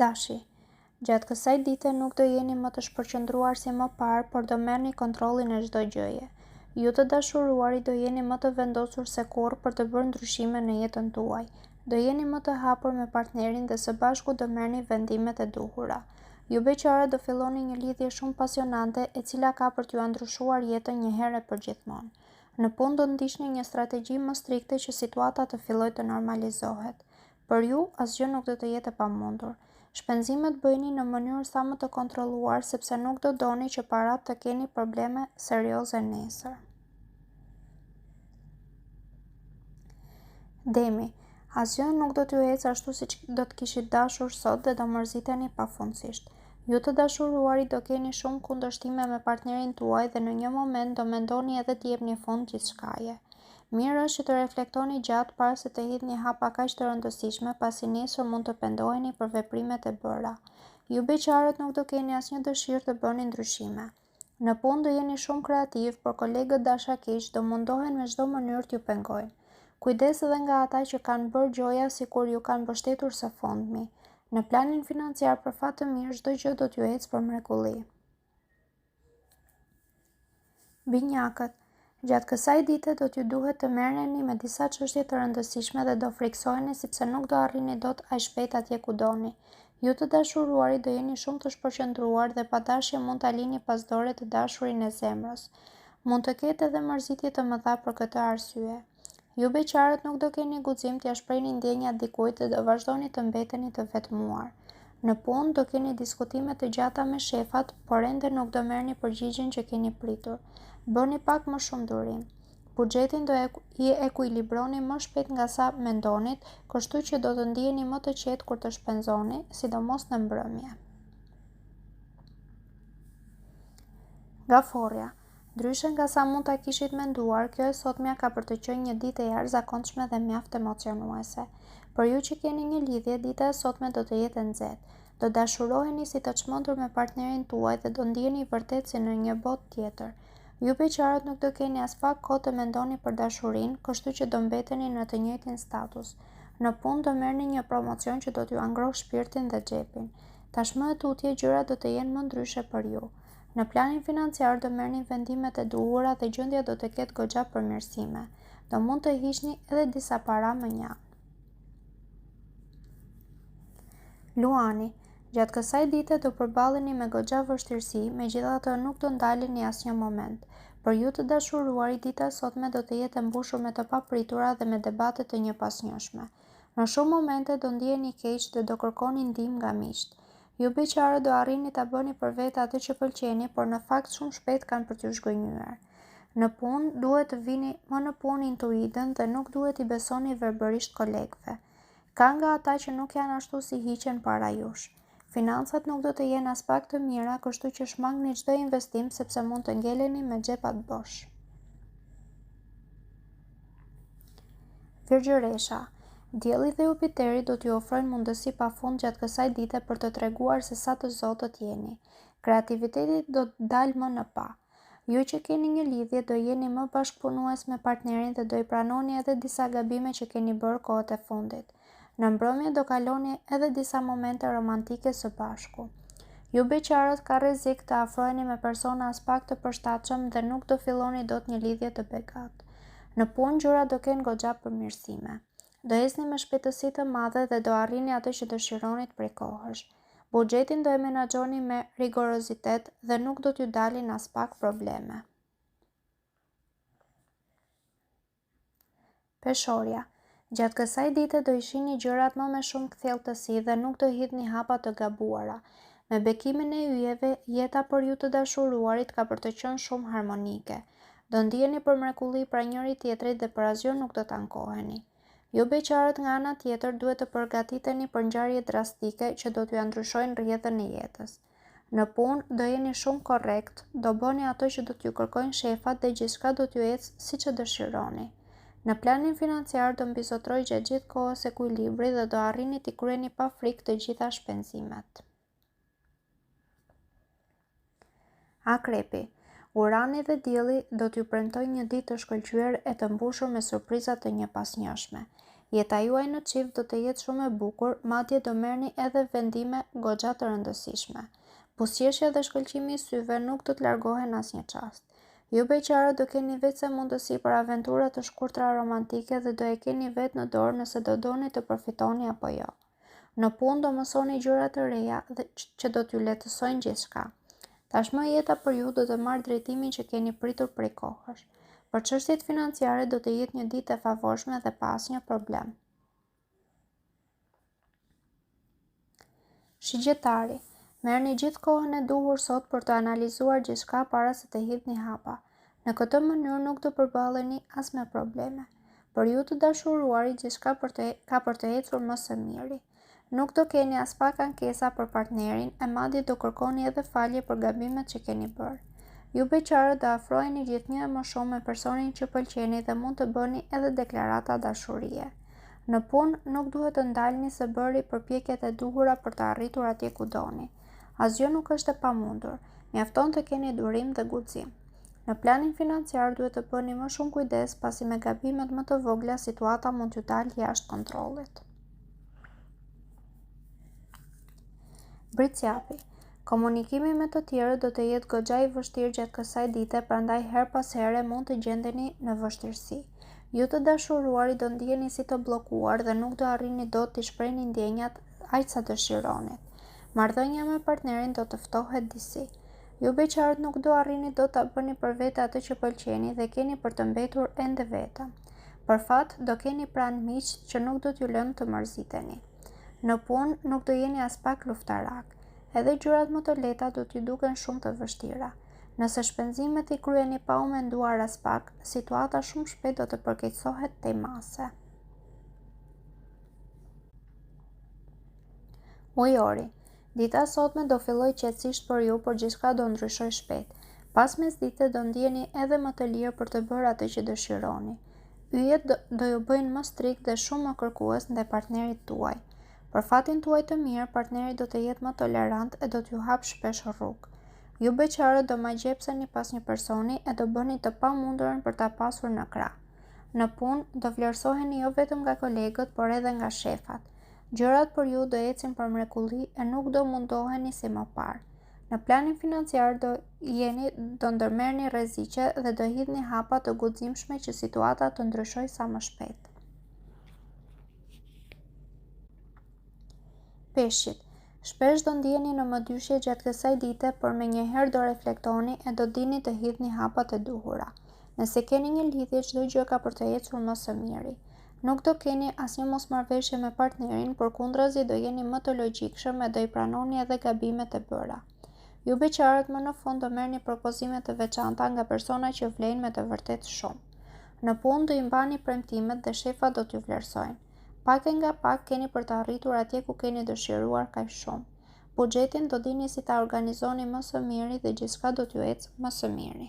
Dashi. Gjatë kësaj dite nuk do jeni më të shpërqendruar si më parë, por do merrni kontrollin e çdo gjëje. Ju të dashuruari do jeni më të vendosur se kurrë për të bërë ndryshime në jetën tuaj. Do jeni më të hapur me partnerin dhe së bashku do merrni vendimet e duhura. Ju beqare do filloni një lidhje shumë pasionante e cila ka për t'ju ndryshuar jetën një herë e përgjithmonë. Në punë do ndiqni një strategji më strikte që situata të fillojë të normalizohet. Për ju, asgjë nuk do të jetë e pamundur. Shpenzimet bëjni në mënyrë sa më të kontrolluar sepse nuk do doni që parat të keni probleme serioze nesër. Demi, asgjë nuk do t'ju ecë ashtu siç do të kishit dashur sot dhe do mërziteni pafundësisht. Ju të dashuruari do keni shumë kundërshtime me partnerin tuaj dhe në një moment do mendoni edhe t'i jepni fund gjithçkaje. Mirë është që të reflektoni gjatë para se të hidhni hapa kaq të rëndësishme, pasi nesër mund të pendoheni për veprimet e bëra. Ju beqarët nuk do keni asnjë dëshirë të bëni ndryshime. Në punë do jeni shumë kreativ, por kolegët dashakiq do mundohen me çdo mënyrë t'ju pengojnë. Kujdes edhe nga ata që kanë bërë gjoja sikur ju kanë mbështetur së fundmi. Në planin financiar për fat të mirë çdo gjë do t'ju ecë për mrekulli. Binjakët. Gjatë kësaj dite do t'ju duhet të merreni me disa çështje të rëndësishme dhe do friksoheni sepse nuk do arrini dot aq shpejt atje ku doni. Ju të dashuruari do jeni shumë të shpërqendruar dhe pa dashje mund ta lini pas dore të dashurin e zemrës. Mund të ketë edhe mërzitje të mëdha për këtë arsye. Ju beqarët nuk do keni guxim t'ia shprehni ndjenjat dikujt dhe do vazhdoni të mbeteni të vetmuar. Në punë do keni diskutime të gjata me shefat, por ende nuk do merrni përgjigjen që keni pritur. Bëni pak më shumë durim. Buxhetin do i ekuilibroni më shpejt nga sa mendonit, kështu që do të ndiheni më të qetë kur të shpenzoni, sidomos në mbrëmje. Gaforja. Ndryshe nga sa mund ta kishit menduar, kjo e sotmja ka për të qenë një ditë e jashtëzakonshme dhe mjaft emocionuese. Për ju që keni një lidhje, dita e sotme do të jetë e nxehtë. Do dashuroheni si të çmendur me partnerin tuaj dhe do ndiheni vërtet si në një botë tjetër. Ju beqarët nuk do keni as pak kohë të mendoni për dashurinë, kështu që do mbeteni në të njëjtin status. Në punë do merrni një promocion që do t'ju angrohë shpirtin dhe xhepin. Tashmë e tutje gjërat do të jenë më ndryshe për ju. Në planin financiar do merrni vendimet e duhura dhe gjendja do të ketë goxha përmirësime. Do mund të hiqni edhe disa para më njanë. Luani. Gjatë kësaj dite do përballeni me goxha vështirësi, megjithatë nuk do ndaleni asnjë moment. Për ju të dashuruari, dita e sotme do të jetë e mbushur me të papritura dhe me debate të njëpasnjëshme. Në shumë momente do ndiheni keq dhe do kërkoni ndihmë nga miqt. Ju beqare do arrini ta bëni për vetë atë që pëlqeni, por në fakt shumë shpejt kanë për t'ju zhgënjyer. Në punë duhet të vini më në punë intuitën dhe nuk duhet i besoni verbërisht kolegëve. Ka nga ata që nuk janë ashtu si hiqen para jush. Financat nuk do të jenë as pak të mira, kështu që shmangni çdo investim sepse mund të ngeleni me xhepat bosh. Virgjëresha. Dielli dhe Jupiteri do t'ju ofrojnë mundësi pafund gjatë kësaj dite për të treguar se sa të zotët jeni. Kreativiteti do të dalë më në pa. Ju që keni një lidhje do jeni më bashkëpunues me partnerin dhe do i pranoni edhe disa gabime që keni bërë kohët e fundit. Në mbrëmje do kaloni edhe disa momente romantike së bashku. Ju beqarët ka rrezik të afroheni me persona as pak të përshtatshëm dhe nuk do filloni dot një lidhje të bekat. Në punë gjërat do kenë goxha përmirësime. Do ecni me shpejtësi të madhe dhe do arrini atë që dëshironit prej kohësh. Buxhetin do e menaxhoni me rigorozitet dhe nuk do t'ju dalin as pak probleme. Peshorja. Gjatë kësaj dite do i shihni gjërat më me shumë kthjelltësi dhe nuk do hidhni hapa të gabuara. Me bekimin e yjeve, jeta për ju të dashuruarit ka për të qenë shumë harmonike. Do ndiheni për mrekulli pra njëri tjetrit dhe për asgjë nuk do të ankoheni. Ju beqarët nga ana tjetër duhet të përgatiteni për ngjarje drastike që do t'ju ndryshojnë rrjedhën e jetës. Në punë do jeni shumë korrekt, do bëni ato që do t'ju kërkojnë shefat dhe gjithçka do t'ju ecë siç e dëshironi. Në planin financiar do mbizotrojë gjatë gjithë kohës ekuilibri dhe do arrini t'i kryeni pa frikë të gjitha shpenzimet. Akrepi. Urani dhe dielli do t'ju premtojnë një ditë të shkëlqyer e të mbushur me surpriza të njëpasnjëshme. Jeta juaj në çift do të jetë shumë e bukur, madje do merrni edhe vendime goxha të rëndësishme. Buzëqeshja dhe shkëlqimi i syve nuk do të largohen asnjë çast. Ju beqarët do keni vetë mundësi për aventura të shkurtra romantike dhe do e keni vetë në dorë nëse do doni të përfitoni apo jo. Në punë do mësoni gjëra të reja dhe që do t'ju lehtësojnë gjithçka. Tashmë jeta për ju do të marrë drejtimin që keni pritur prej kohësh. Për çështjet financiare do të jetë një ditë e favorshme dhe pa asnjë problem. Shigjetari, merrni gjithë kohën e duhur sot për të analizuar gjithçka para se të hidhni hapa. Në këtë mënyrë nuk do përballeni as me probleme. Për ju të dashuruarit gjithçka ka për të ecur më së miri. Nuk do keni as pak ankesa për partnerin e madje do kërkoni edhe falje për gabimet që keni bërë. Ju beqarët do afroheni gjithnjë më shumë me personin që pëlqeni dhe mund të bëni edhe deklarata dashurie. Në punë nuk duhet të ndalni së bëri përpjekjet e duhura për të arritur atje ku doni. Asgjë nuk është e pamundur, mjafton të keni durim dhe guxim. Në planin financiar duhet të bëni më shumë kujdes pasi me gabimet më të vogla situata mund t'ju dalë jashtë kontrollit. Britsjapi, komunikimi me të tjerët do të jetë goxha i vështirë gjatë kësaj dite, prandaj her pas here mund të gjendeni në vështirësi. Ju të dashuruarit do ndjeni si të bllokuar dhe nuk do arrini dot t'i shprehni ndjenjat aq sa dëshironit. Marrëdhënia me partnerin do të ftohet disi. Ju beqarët nuk do arrini dot ta bëni për vete atë që pëlqeni dhe keni për të mbetur ende vetëm. Për fat, do keni pranë miq që nuk do t'ju lënë të mërziteni. Në punë nuk do jeni as pak luftarak. Edhe gjërat më të lehta do t'ju duken shumë të vështira. Nëse shpenzimet i kryeni pa u menduar as pak, situata shumë shpejt do të përkeqësohet tej mase. Ujori, dita sotme do filloj qetësisht për ju, por gjithçka do ndryshoj shpejt. Pas mesdite do ndjeni edhe më të lirë për të bërë atë që dëshironi. Yjet do ju bëjnë më strikt dhe shumë më kërkues ndaj partnerit tuaj. Për fatin tuaj të mirë, partneri do të jetë më tolerant e do t'ju hap shpesh rrugë. Ju beqarët do magjepseni pas një personi e do bëni të pamundurën për ta pasur në krah. Në punë do vlerësoheni jo vetëm nga kolegët, por edhe nga shefat. Gjërat për ju do ecin për mrekulli e nuk do mundoheni si më parë. Në planin financiar do ndërmerrni rreziqe dhe do hidhni hapa të guximshme që situata të ndryshojë sa më shpejt. Peshqit, shpesh do ndjeni në mëdyshje gjatë kësaj dite, por menjëherë do reflektoni e do dini të hidhni hapat e duhura. Nëse keni një lidhje, çdo gjë ka për të ecur më së miri. Nuk do keni asnjë mosmarrveshje me partnerin, por kundrazi do jeni më të logjikshëm e do i pranoni edhe gabimet e bëra. Ju beqarët më në fund do merrni propozime të veçanta nga persona që vlejnë me të vërtetë shumë. Në punë do i mbani premtimet dhe shefat do t'ju vlerësojnë. Pak e nga pak keni për të arritur atje ku keni dëshiruar kaq shumë. Buxhetin do dini si ta organizoni më së miri dhe gjithçka do t'ju ecë më së miri.